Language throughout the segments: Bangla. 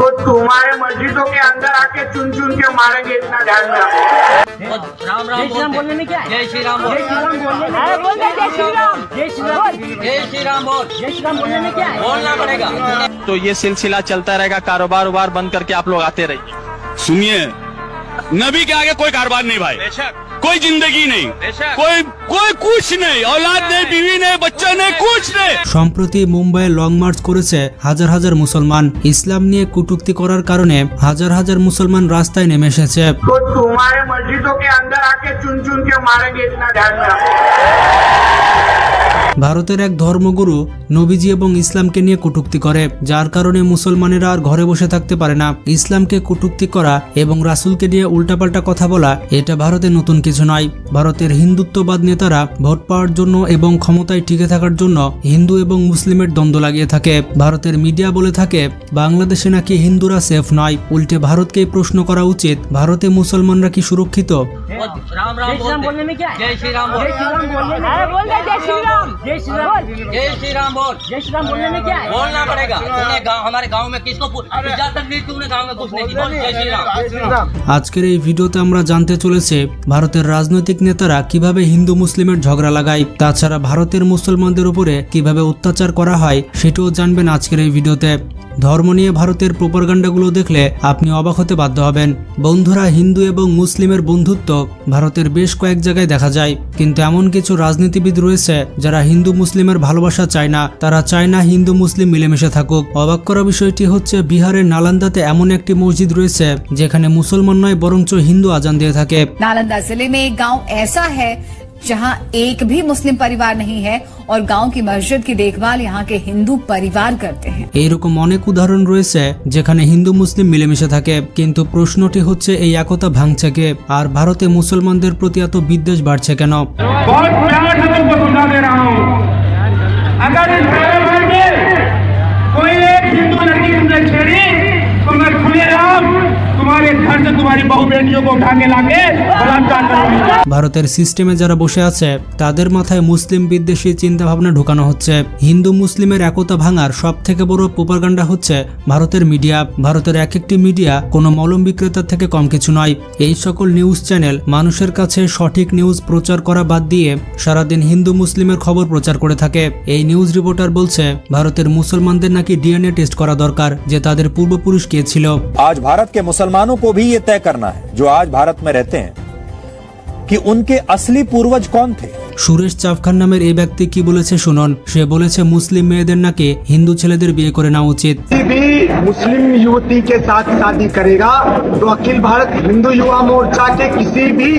तो तुम्हारे मस्जिदों के अंदर आके चुन चुन के मारेंगे, इतना ध्यान में रखो। राम राम बोलने में क्या है? जय श्री राम बोल। जय श्री राम बोल। जय श्री राम। जय श्री राम। जय श्री राम बोल। जय श्री राम बोलने में क्या है? बोलना पड़ेगा। तो ये सिलसिला चलता रहेगा, कारोबार उबार बंद करके आप लोग आते रहिए। सुनिए, नबी के आगे कोई कारोबार नहीं भाई, कोई जिंदगी नहीं, कोई कुछ नहीं, औलाद नहीं, बीवी नहीं, बच्चा नहीं, कुछ नहीं। সম্প্রতি মুম্বাইয়ে লং মার্চ করেছে হাজার হাজার মুসলমান। ইসলাম নিয়ে কটূক্তি করার কারণে হাজার হাজার মুসলমান রাস্তায় নেমে এসেছে। तो तुम्हारे मस्जिदों के अंदर आके चुन चुन के मारेंगे, इतना ध्यान में रखो। ভারতের এক ধর্মগুরু নবীজি এবং ইসলামকে নিয়ে কটূক্তি করে, যার কারণে মুসলমানেরা আর ঘরে বসে থাকতে পারে না। ইসলামকে কটূক্তি করা এবং রাসূলকে নিয়ে উল্টাপাল্টা কথা বলা এটা ভারতে নতুন কিছু নয়। ভারতের হিন্দুত্ববাদ নেতারা ভোট পাওয়ার জন্য এবং ক্ষমতায় টিকে থাকার জন্য হিন্দু এবং মুসলিমের দ্বন্দ্ব লাগিয়ে থাকে। ভারতের মিডিয়া বলে থাকে বাংলাদেশে নাকি হিন্দুরা সেফ নয়। উল্টে ভারতকে প্রশ্ন করা উচিত, ভারতে মুসলমানরা কি সুরক্ষিত? राम राम बोलने में क्या है? जय श्री राम बोल। जय श्री राम बोलने में बोल। जय श्री राम। जय श्री राम। जय श्री राम बोल। जय श्री राम बोलने में क्या है? बोलना पड़ेगा। तूने हमारे गांव में किसको इजाजत दी? तूने गांव में कुछ नहीं की। बोल जय श्री राम। আজকের এই ভিডিওতে আমরা জানতে চলেছি ভারতের রাজনৈতিক নেতারা কিভাবে হিন্দু মুসলিমের ঝগড়া লাগায়, তাছাড়া ভারতের মুসলমানদের উপরে কিভাবে অত্যাচার করা হয় সেটাও জানবেন আজকের এই ভিডিওতে। ধর্ম নিয়ে ভারতের প্রোপাগান্ডাগুলো দেখলে আপনি অবাক হতে বাধ্য হবেন। বন্ধুরা, হিন্দু এবং মুসলিমের বন্ধুত্ব ভারতের বেশ কয়েক জায়গায় দেখা যায়, কিন্তু এমন কিছু রাজনীতিবিদ রয়েছে যারা হিন্দু মুসলিমের ভালোবাসা চায় না। তারা চায় না হিন্দু মুসলিম মিলেমিশে থাকুক। অবাক করা বিষয়টি হচ্ছে বিহারের নালন্দাতে এমন একটি মসজিদ রয়েছে যেখানে মুসলমান নয় বরঞ্চ হিন্দু আজান দিয়ে থাকে। नालंदा जिले में एक गांव ऐसा है जहां एक भी मुस्लिम परिवार नहीं है और गांव की मस्जिद की देखभाल यहां के हिंदू परिवार करते हैं। এইরকম অনেক উদাহরণ রয়েছে যেখানে হিন্দু মুসলিম মিলেমিশে থাকে, কিন্তু প্রশ্নটি হচ্ছে এই একতা ভাঙছে কে, আর ভারতে মুসলমানদের প্রতি এত বিদ্বেষ বাড়ছে কেন? ভারতের সিস্টেমে যারা বসে আছে তাদের মাথায় মুসলিম বিদ্বেষী চিন্তা ভাবনা ঢুকানো হচ্ছে। হিন্দু মুসলিমের একতা ভাঙার সব থেকে বড় প্রোপাগান্ডা হচ্ছে ভারতের মিডিয়া। ভারতের এক একটি মিডিয়া কোনো মলম বিক্রেতার থেকে কম কিছু নয়। এই সকল নিউজ চ্যানেল মানুষের কাছে সঠিক নিউজ প্রচার করা বাদ দিয়ে সারাদিন হিন্দু মুসলিমের খবর প্রচার করে থাকে। এই নিউজ রিপোর্টার বলছে ভারতের মুসলমানদের নাকি ডিএনএ টেস্ট করা দরকার, যে তাদের পূর্বপুরুষ কে ছিল। आज भारत के मुसलमानों को भी ये तय करना है जो आज भारत में रहते हैं कि उनके असली पूर्वज कौन थे। সুরেশ চাফখান নামের এই ব্যক্তি কি বলেছে শুনুন। সে বলেছে মুসলিম মেয়েদের নাকি হিন্দু ছেলেদের বিয়ে করে নেওয়া উচিত। मुस्लिम युवती के साथ शादी करेगा तो अखिल भारत हिंदू युवा मोर्चा के किसी भी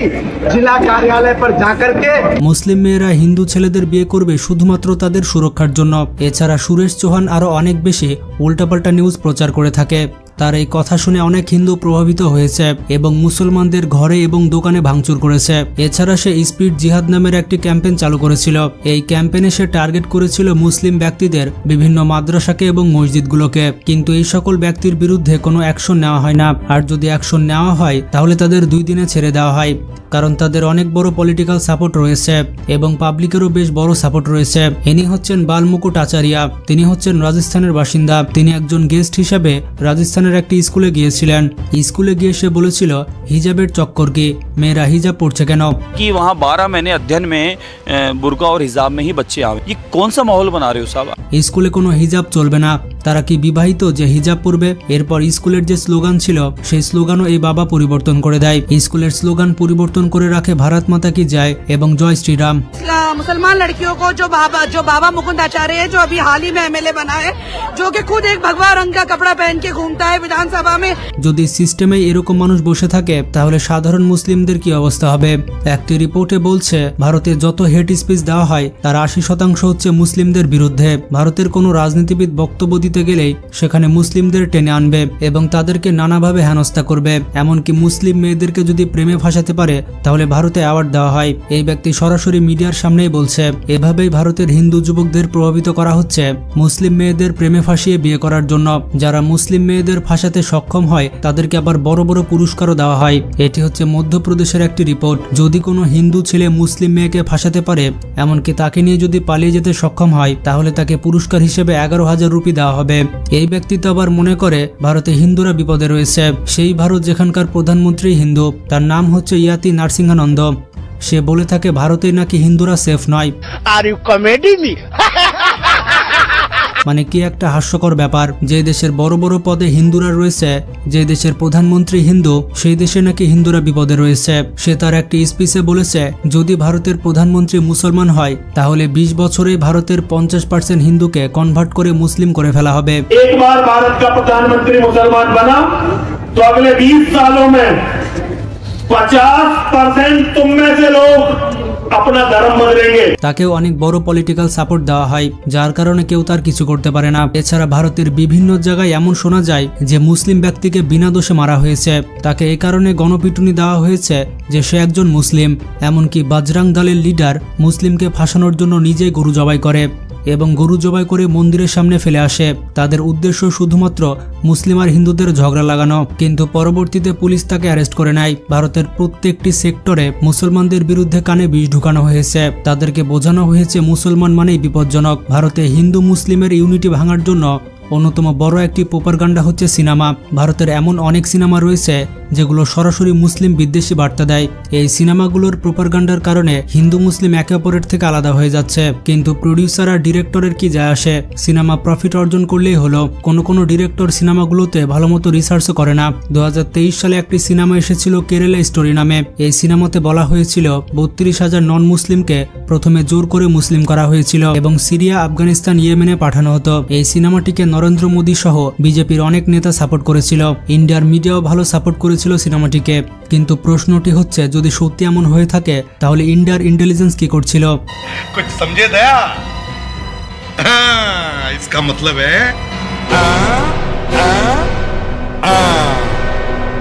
जिला कार्यालय पर जाकर के মুসলিম মেয়েরা হিন্দু ছেলেদের বিয়ে করবে শুধুমাত্র তাদের সুরক্ষার জন্য। এছাড়া সুরেশ চৌহান আরো অনেক বেশি উল্টাপাল্টা নিউজ প্রচার করে থাকে। তার এই কথা শুনে অনেক হিন্দু প্রভাবিত হয়েছে এবং মুসলমানদের ঘরে এবং দোকানে ভাঙচুর করেছে। এছাড়া সে স্পিড জিহাদ নামের একটি ক্যাম্পেইন চালু করেছিল। এই ক্যাম্পেইনে সে টার্গেট করেছিল মুসলিম ব্যক্তিদের, বিভিন্ন মাদ্রাসাকে এবং মসজিদগুলোকে। কিন্তু এই সকল ব্যক্তির বিরুদ্ধে কোনো অ্যাকশন নেওয়া হয় না, আর যদি অ্যাকশন নেওয়া হয় তাহলে তাদের 2 দিনে ছেড়ে দেওয়া হয়, কারণ তাদের অনেক বড় পলিটিক্যাল সাপোর্ট রয়েছে এবং পাবলিকেরও বেশ বড় সাপোর্ট রয়েছে। ইনি হচ্ছেন বালমুকুট আচারিয়া। তিনি হচ্ছেন রাজস্থানের বাসিন্দা। তিনি একজন গেস্ট হিসাবে রাজস্থানের একটি স্কুলে গিয়েছিলেন। স্কুলে গিয়ে সে বলেছিল হিজাবের চক্কর কি, মেয়েরা হিজাব পড়ছে কেন। कि वहाँ 12 महीने अध्ययन में बुर्का और हिजाब में ही बच्चे आवे, ये कौन सा माहौल बना रहे हो साहब? স্কুলে কোনো হিজাব চলবে না, তারা কি বিবাহিত যে হিজাব পরবে? এরপর স্কুলের যে স্লোগান ছিল সেই স্লোগানও এই বাবা পরিবর্তন করে দেয়। স্কুলের স্লোগান পরিবর্তন করে রাখে ভারত মাতা কি জয় এবং জয় শ্রীরাম। मुसलमान लड़कियों को जो बाबा मुकुंद आचार्य है, जो अभी हाल ही में एमएलए बना है, जो कि खुद एक भगवा रंग का कपड़ा पहन के घूमता है विधानसभा में। যদি সিস্টেমে এরকম মানুষ বসে থাকে তাহলে সাধারণ মুসলিমদের কি অবস্থা হবে? একটি রিপোর্টে বলছে ভারতে যত হেট স্পিচ দেওয়া হয় তার 80% হচ্ছে মুসলিমদের বিরুদ্ধে। ভারতের কোনো রাজনীতিবিদ বক্তব্য দিতে গেলেই সেখানে মুসলিমদের টেনে আনবে এবং তাদেরকে নানাভাবে হেনস্থা করবে। এমনকি মুসলিম মেয়েদেরকে যদি প্রেমে ফাঁসাতে পারে তাহলে ভারতে অ্যাওয়ার্ড দেওয়া হয়। এই ব্যক্তি সরাসরি মিডিয়ার সামনেই বলছে এভাবেই ভারতের হিন্দু যুবকদের প্রভাবিত করা হচ্ছে মুসলিম মেয়েদের প্রেমে ফাঁসিয়ে বিয়ে করার জন্য। যারা মুসলিম মেয়েদের ফাঁসাতে সক্ষম হয় তাদেরকে আবার বড় বড় পুরস্কারও দেওয়া হয়। এটি হচ্ছে মধ্যপ্রদেশের একটি রিপোর্ট। যদি কোনো হিন্দু ছেলে মুসলিম মেয়েকে ফাঁসাতে পারে, এমনকি তাকে নিয়ে যদি পালিয়ে যেতে সক্ষম হয়, তাহলে তাকে পুরস্কার হিসেবে 11,000 রুপি দেওয়া হবে। এই ব্যক্তি তো আবার মনে করে ভারতে হিন্দুরা বিপদে রয়েছে। সেই ভারত যেখানকার প্রধানমন্ত্রী হিন্দু, তার নাম হচ্ছে ইয়াতি নারসিংহানন্দ। সে বলে থাকে ভারতে নাকি হিন্দুরা সেফ নয়। Are you comedy me? মানে কি একটা হাস্যকর ব্যাপার। যে দেশের বড় বড় পদে হিন্দুরা রয়েছে, যে দেশের প্রধানমন্ত্রী হিন্দু, সেই দেশে নাকি হিন্দুরা বিপদে রয়েছে। সে তার একটি স্পিচে বলেছে, যদি ভারতের প্রধানমন্ত্রী মুসলমান হয় তাহলে 20 বছরে ভারতের 50% হিন্দুকে কনভার্ট করে মুসলিম করে ফেলা হবে। একবার ভারত का प्रधानमंत्री मुसलमान बना तो अगले 20 सालों में 50% तुम में से लोग अपना धर्म बदलेंगे। তাকেও অনেক বড় পলিটিক্যাল সাপোর্ট দেওয়া হয়, যার কারণে কেউ তার কিছু করতে পারে না। এছাড়া ভারতের বিভিন্ন জায়গায় এমন শোনা যায় যে মুসলিম ব্যক্তিকে বিনা দোষে মারা হয়েছে। তাকে এই কারণে গণপিটুনি দেওয়া হয়েছে যে সে একজন মুসলিম। এমনকি বজরং দলের লিডার মুসলিমকে ফাঁসানোর জন্য নিজেই গরু জবাই করে এবং গরু জবাই করে মন্দিরের সামনে ফেলে আসে। তাদের উদ্দেশ্য শুধুমাত্র মুসলিম আর হিন্দুদের ঝগড়া লাগানো। কিন্তু পরবর্তীতে পুলিশ তাকে অ্যারেস্ট করে নেয়। ভারতের প্রত্যেকটি সেক্টরে মুসলমানদের বিরুদ্ধে কানে বিষ ঢুকানো হয়েছে। তাদেরকে বোঝানো হয়েছে মুসলমান মানেই বিপজ্জনক। ভারতে হিন্দু মুসলিমের ইউনিটি ভাঙার জন্য অন্যতম বড় একটি প্রোপাগান্ডা হচ্ছে সিনেমা। ভারতের এমন অনেক সিনেমা রয়েছে যেগুলো সরাসরি মুসলিম বিদ্বেষী বার্তা দেয়। এই সিনেমাগুলোর প্রোপাগান্ডার কারণে হিন্দু মুসলিম একে অপরের থেকে আলাদা হয়ে যাচ্ছে। কিন্তু প্রডিউসার আর ডিরেক্টরের কি যায় আসে? সিনেমা প্রফিট অর্জন করলেই হলো। কোনো ডিরেক্টর সিনেমাগুলোতে ভালো মতো রিসার্চও করে না। 2023 সালে একটি সিনেমা এসেছিল কেরালা স্টোরি নামে। এই সিনেমাতে বলা হয়েছিল 32,000 নন মুসলিমকে প্রথমে জোর করে মুসলিম করা হয়েছিল এবং সিরিয়া, আফগানিস্তান, ইয়েমেনে পাঠানো হতো। এই সিনেমাটিকে নরেন্দ্র মোদী সহ বিজেপির অনেক নেতা সাপোর্ট করেছিল। ইন্ডিয়ার মিডিয়াও ভালো সাপোর্ট করেছিল সিনেমাটিকে। কিন্তু প্রশ্নটি হচ্ছে, যদি সত্যি এমন হয়ে থাকে তাহলে ইন্ডিয়ার ইন্টেলিজেন্স কি করছিল? कुछ समझे दया? इसका मतलब है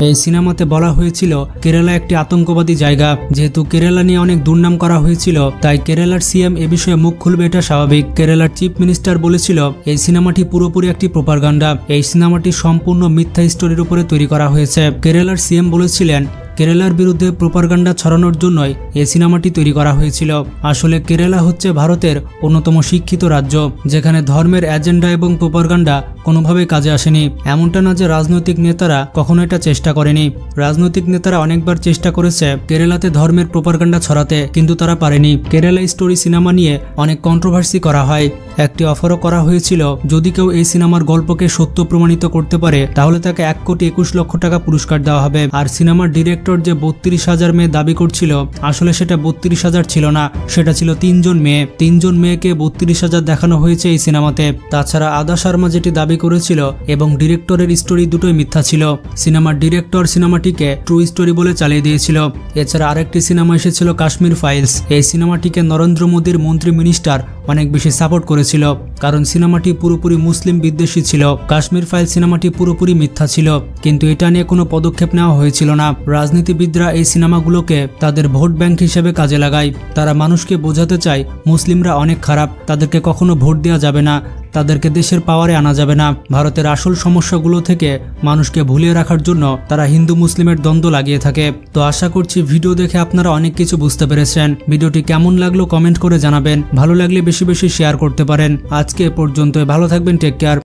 এই সিনেমাতে বলা হয়েছিল কেরালা একটি আতঙ্কবাদী জায়গা। যেহেতু কেরালা নিয়ে অনেক দুর্নাম করা হয়েছিল, তাই কেরালার সিএম এ বিষয়ে মুখ খুলবে, এটা স্বাভাবিক। কেরালার চিফ মিনিস্টার বলেছিল এই সিনেমাটি পুরোপুরি একটি প্রোপাগান্ডা। এই সিনেমাটি সম্পূর্ণ মিথ্যা স্টোরির উপরে তৈরি করা হয়েছে। কেরালার সিএম বলেছিলেন কেরালার বিরুদ্ধে প্রোপাগান্ডা ছড়ানোর জন্যই এই সিনেমাটি তৈরি করা হয়েছিল। আসলে কেরালা হচ্ছে ভারতের অন্যতম শিক্ষিত রাজ্য, যেখানে ধর্মের এজেন্ডা এবং প্রোপাগান্ডা কোনোভাবেই কাজে আসেনি। এমনটা না যে রাজনৈতিক নেতারা কখনো এটা চেষ্টা করেনি। রাজনৈতিক নেতারা অনেকবার চেষ্টা করেছে কেরালাতে ধর্মের প্রোপাগান্ডা ছড়াতে, কিন্তু তারা পারেনি। কেরালা স্টোরি সিনেমা নিয়ে অনেক কন্ট্রোভার্সি করা হয়। একটি অফারও করা হয়েছিল, যদি কেউ এই সিনেমার গল্পকে সত্য প্রমাণিত করতে পারে তাহলে তাকে 1,21,00,000 টাকা পুরস্কার দেওয়া হবে। আর সিনেমার ডিরেক্টর যে 32,000 মেয়ে দাবি করছিল, আসলে সেটা 32,000 ছিল না, সেটা ছিল 3 জন মেয়ে। 3 জন মেয়েকে 32,000 দেখানো হয়েছে এই সিনেমাতে। তাছাড়া আদা শর্মা যেটি দাবি করেছিল এবং ডিরেক্টরের স্টোরি দুটোই মিথ্যা ছিল। সিনেমার ডিরেক্টর সিনেমাটিকে ট্রু স্টোরি বলে চালিয়ে দিয়েছিল। এছাড়া আরেকটি সিনেমা এসেছিল কাশ্মীর ফাইলস। এই সিনেমাটিকে নরেন্দ্র মোদীর মন্ত্রী মিনিস্টার অনেক বেশি সাপোর্ট করেছিল, কারণ সিনেমাটি পুরোপুরি মুসলিম বিদ্বেষী ছিল। কাশ্মীর ফাইল সিনেমাটি পুরোপুরি মিথ্যা ছিল, কিন্তু এটা নিয়ে কোনো পদক্ষেপ নেওয়া হয়েছিল না। রাজনীতিবিদরা এই সিনেমাগুলোকে তাদের ভোট ব্যাংক হিসেবে কাজে লাগায়। তারা মানুষকে বোঝাতে চায় মুসলিমরা অনেক খারাপ, তাদেরকে কখনো ভোট দেওয়া যাবে না, তাদেরকে দেশের পাওয়ারে আনা যাবে না। ভারতের আসল সমস্যাগুলো থেকে মানুষকে ভুলিয়ে রাখার জন্য তারা হিন্দু মুসলিমের দ্বন্দ্ব লাগিয়ে থাকে। তো আশা করছি ভিডিও দেখে আপনারা অনেক কিছু বুঝতে পেরেছেন। ভিডিওটি কেমন লাগলো কমেন্ট করে জানাবেন। ভালো লাগলে বেশি বেশি শেয়ার করতে পারেন। আজকে এ পর্যন্ত, ভালো থাকবেন, টেক কেয়ার।